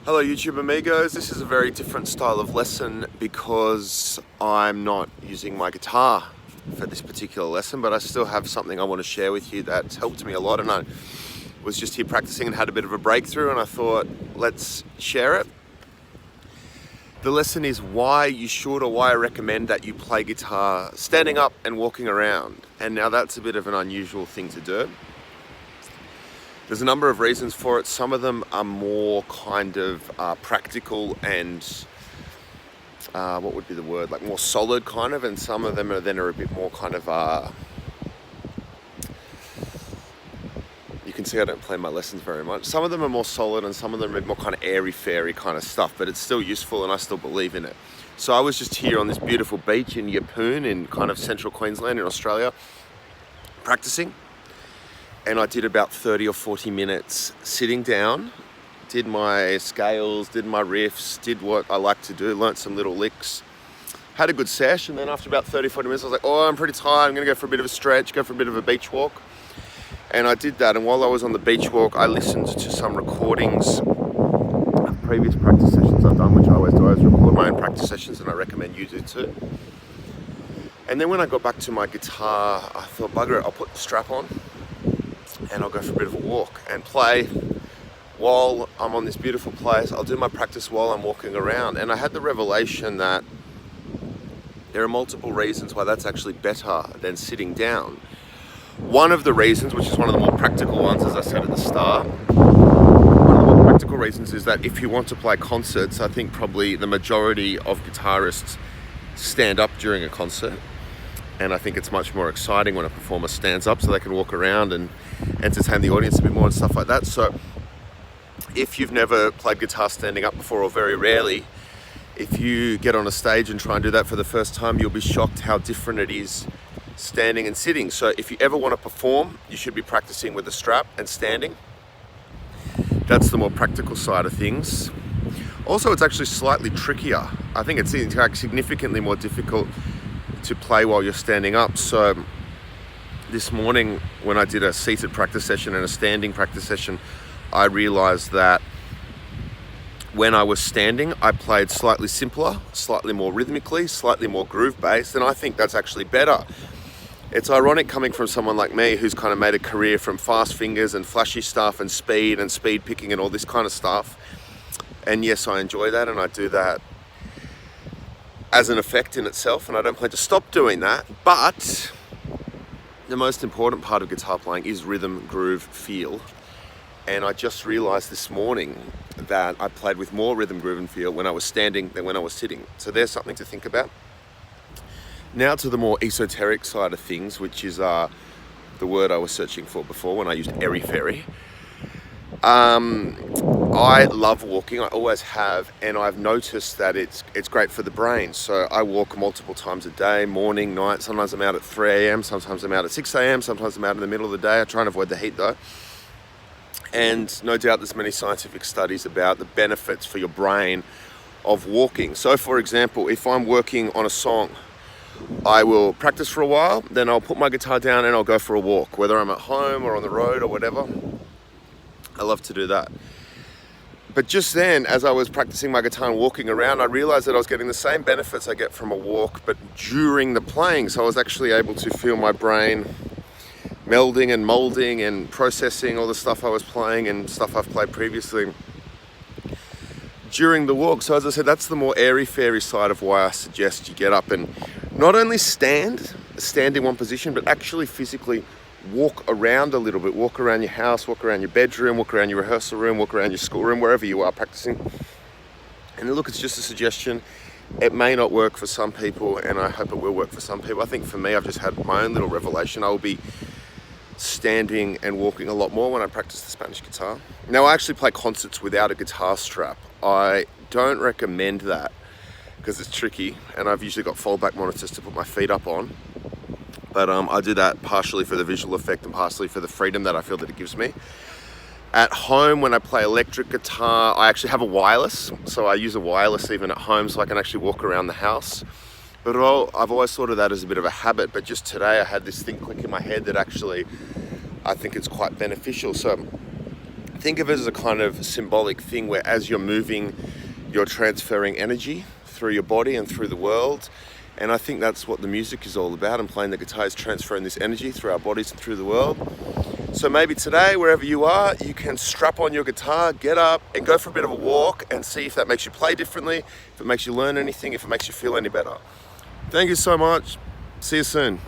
Hello YouTube amigos, this is a very different style of lesson because I'm not using my guitar for this particular lesson, but I still have something I want to share with you that's helped me a lot, and I was just here practicing and had a bit of a breakthrough and I thought let's share it. The lesson is why you should or why I recommend that you play guitar standing up and walking around. And now that's a bit of an unusual thing to do. There's a number of reasons for it. Some of them are more kind of practical and what would be the word, like more solid kind of, and some of them are a bit more kind of you can see I don't play my lessons very much. Some of them are more solid and some of them are more kind of airy-fairy kind of stuff, but it's still useful and I still believe in it. So I was just here on this beautiful beach in Yeppoon in kind of central Queensland in Australia practicing. And I did about 30 or 40 minutes sitting down, did my scales, did my riffs, did what I like to do, learnt some little licks, had a good sesh, and then after about 30, 40 minutes, I was like, oh, I'm pretty tired, I'm gonna go for a bit of a stretch, go for a bit of a beach walk. And I did that, and while I was on the beach walk, I listened to some recordings of previous practice sessions I've done, which I always do. I always record my own practice sessions, and I recommend you do too. And then when I got back to my guitar, I thought, bugger it, I'll put the strap on, and I'll go for a bit of a walk and play while I'm on this beautiful place. I'll do my practice while I'm walking around. And I had the revelation that there are multiple reasons why that's actually better than sitting down. One of the reasons, which is one of the more practical ones, as I said at the start, one of the more practical reasons is that if you want to play concerts, I think probably the majority of guitarists stand up during a concert. And I think it's much more exciting when a performer stands up so they can walk around and entertain the audience a bit more and stuff like that. So if you've never played guitar standing up before, or very rarely, if you get on a stage and try and do that for the first time, you'll be shocked how different it is standing and sitting. So if you ever want to perform, you should be practicing with a strap and standing. That's the more practical side of things. Also, it's actually slightly trickier. I think it's in fact significantly more difficult to play while you're standing up. So this morning when I did a seated practice session and a standing practice session, I realized that when I was standing, I played slightly simpler, slightly more rhythmically, slightly more groove based, and I think that's actually better. It's ironic coming from someone like me who's kind of made a career from fast fingers and flashy stuff and speed picking and all this kind of stuff. And yes, I enjoy that and I do that as an effect in itself, and I don't plan to stop doing that. But the most important part of guitar playing is rhythm, groove, feel. And I just realized this morning that I played with more rhythm, groove and feel when I was standing than when I was sitting. So there's something to think about. Now to the more esoteric side of things, which is the word I was searching for before when I used airy-fairy. I love walking, I always have, and I've noticed that it's great for the brain. So I walk multiple times a day, morning, night. Sometimes I'm out at 3 a.m, sometimes I'm out at 6 a.m, sometimes I'm out in the middle of the day. I try and avoid the heat though. And no doubt there's many scientific studies about the benefits for your brain of walking. So for example, if I'm working on a song, I will practice for a while, then I'll put my guitar down and I'll go for a walk, whether I'm at home or on the road or whatever. I love to do that. But just then, as I was practicing my guitar and walking around, I realized that I was getting the same benefits I get from a walk, but during the playing. So I was actually able to feel my brain melding and molding and processing all the stuff I was playing and stuff I've played previously during the walk. So as I said, that's the more airy-fairy side of why I suggest you get up and not only stand in one position, but actually physically walk around a little bit, walk around your house, walk around your bedroom, walk around your rehearsal room, walk around your schoolroom, wherever you are practicing. And look, it's just a suggestion. It may not work for some people, and I hope it will work for some people. I think for me, I've just had my own little revelation. I will be standing and walking a lot more when I practice the Spanish guitar. Now, I actually play concerts without a guitar strap. I don't recommend that because it's tricky, and I've usually got foldback monitors to put my feet up on. But I do that partially for the visual effect and partially for the freedom that I feel that it gives me. At home, when I play electric guitar, I actually have a wireless. So I use a wireless even at home so I can actually walk around the house. But I've always thought of that as a bit of a habit. But just today I had this thing click in my head that actually I think it's quite beneficial. So Think of it as a kind of symbolic thing where as you're moving, you're transferring energy through your body and through the world. And I think that's what the music is all about, and playing the guitar is transferring this energy through our bodies and through the world. So maybe today, wherever you are, you can strap on your guitar, get up and go for a bit of a walk and see if that makes you play differently, if it makes you learn anything, if it makes you feel any better. Thank you so much. See you soon.